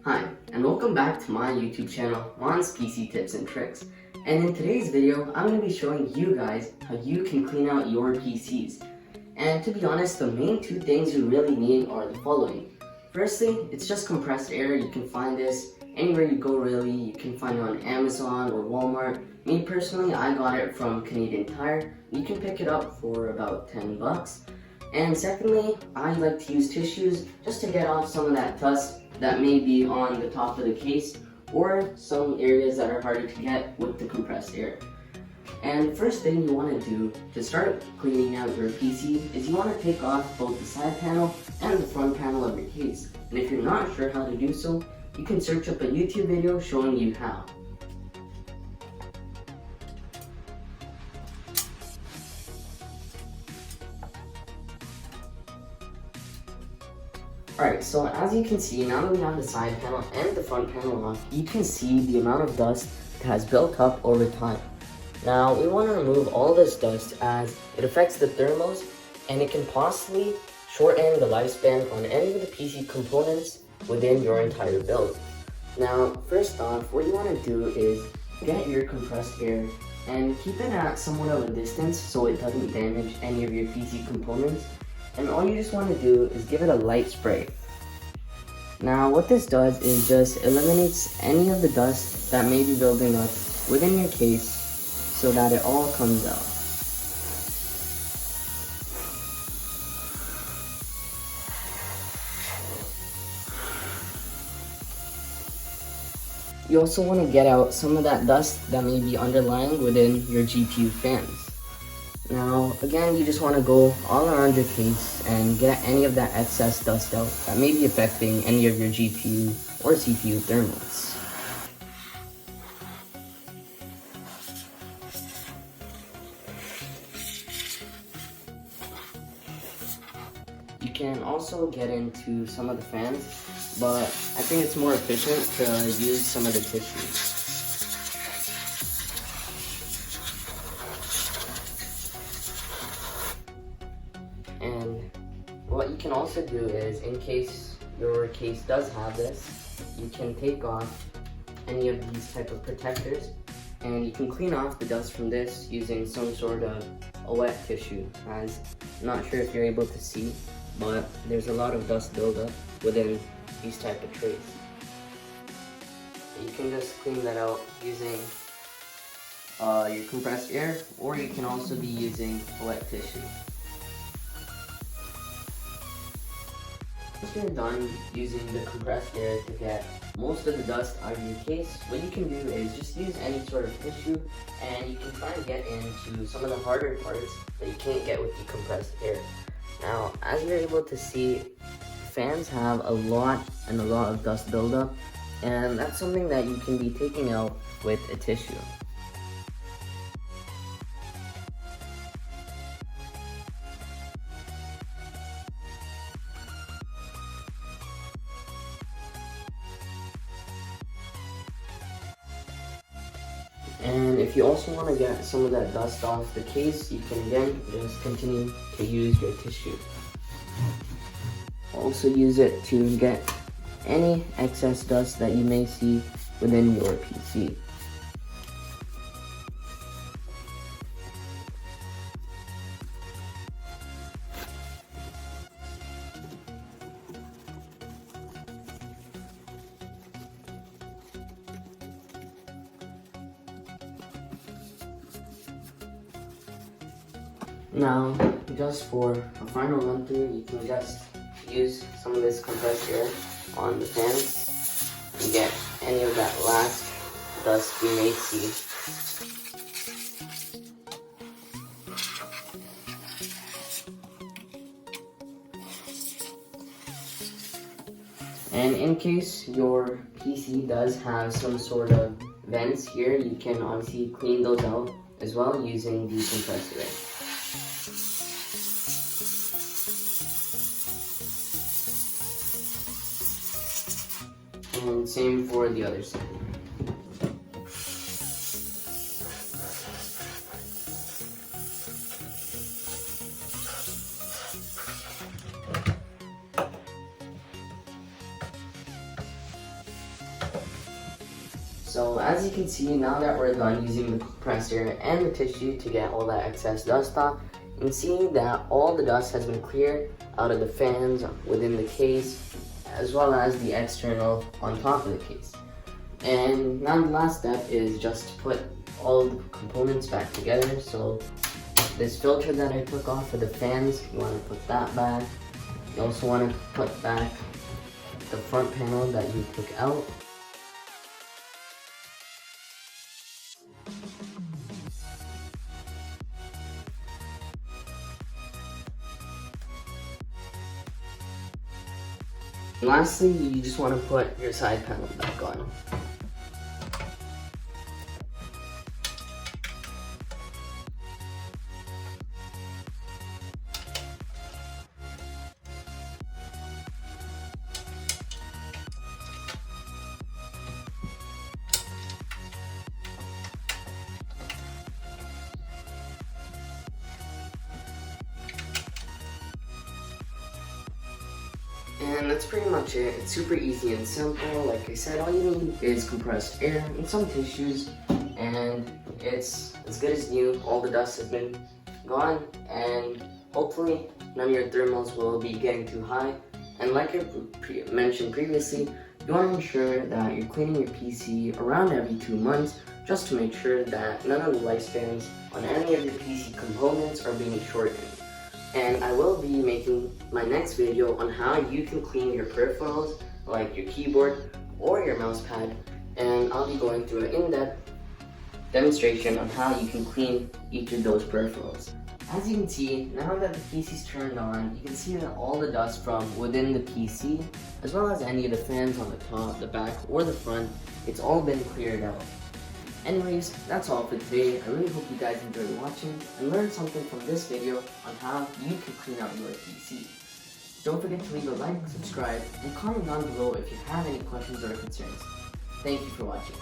Hi, and welcome back to my YouTube channel, Juan's PC Tips and Tricks. And in today's video, I'm going to be showing you guys how you can clean out your PCs. And to be honest, the main two things you really need are the following. Firstly, it's just compressed air. You can find this anywhere you go really. You can find it on Amazon or Walmart. Me personally, I got it from Canadian Tire. You can pick it up for about 10 bucks. And secondly, I like to use tissues just to get off some of that dust that may be on the top of the case or some areas that are harder to get with the compressed air. And the first thing you want to do to start cleaning out your PC is you want to take off both the side panel and the front panel of your case. And if you're not sure how to do so, you can search up a YouTube video showing you how. Alright, so as you can see, now that we have the side panel and the front panel off, you can see the amount of dust that has built up over time. Now, we want to remove all this dust as it affects the thermals and it can possibly shorten the lifespan on any of the PC components within your entire build. Now, first off, what you want to do is get your compressed air and keep it at somewhat of a distance so it doesn't damage any of your PC components. And all you just want to do is give it a light spray. Now what this does is just eliminates any of the dust that may be building up within your case so that it all comes out. You also want to get out some of that dust that may be underlying within your GPU fans. Now, again, you just want to go all around your case and get any of that excess dust out that may be affecting any of your GPU or CPU thermals. You can also get into some of the fans, but I think it's more efficient to use some of the tissues. And what you can also do is, in case your case does have this, you can take off any of these type of protectors and you can clean off the dust from this using some sort of a wet tissue. As I'm not sure if you're able to see, but there's a lot of dust buildup within these type of trays. You can just clean that out using your compressed air, or you can also be using wet tissue. Once you're done using the compressed air to get most of the dust out of your case, what you can do is just use any sort of tissue and you can try and get into some of the harder parts that you can't get with the compressed air. Now, as you're able to see, fans have a lot of dust buildup, and that's something that you can be taking out with a tissue. And if you also want to get some of that dust off the case, you can again just continue to use your tissue. Also use it to get any excess dust that you may see within your PC. Now, just for a final run through, you can just use some of this compressed air on the fans and get any of that last dust you may see. And in case your PC does have some sort of vents here, you can obviously clean those out as well using the compressed air. And same for the other side. So as you can see, now that we're done using the compressor and the tissue to get all that excess dust off, you can see that all the dust has been cleared out of the fans within the case, as well as the external on top of the case. And now the last step is just to put all the components back together. So this filter that I took off for the fans, you want to put that back. You also want to put back the front panel that you took out. And lastly, you just want to put your side panel back on. And that's pretty much it. It's super easy and simple. Like I said, all you need is compressed air and some tissues, and it's as good as new. All the dust has been gone, and hopefully none of your thermals will be getting too high. And like I mentioned previously, you want to ensure that you're cleaning your PC around every 2 months, just to make sure that none of the lifespans on any of your PC components are being shortened. And I will be making my next video on how you can clean your peripherals, like your keyboard or your mouse pad, and I'll be going through an in-depth demonstration on how you can clean each of those peripherals. As you can see, now that the PC is turned on, you can see that all the dust from within the PC, as well as any of the fans on the top, the back, or the front, it's all been cleared out. Anyways, that's all for today. I really hope you guys enjoyed watching and learned something from this video on how you can clean out your PC. Don't forget to leave a like, subscribe, and comment down below if you have any questions or concerns. Thank you for watching.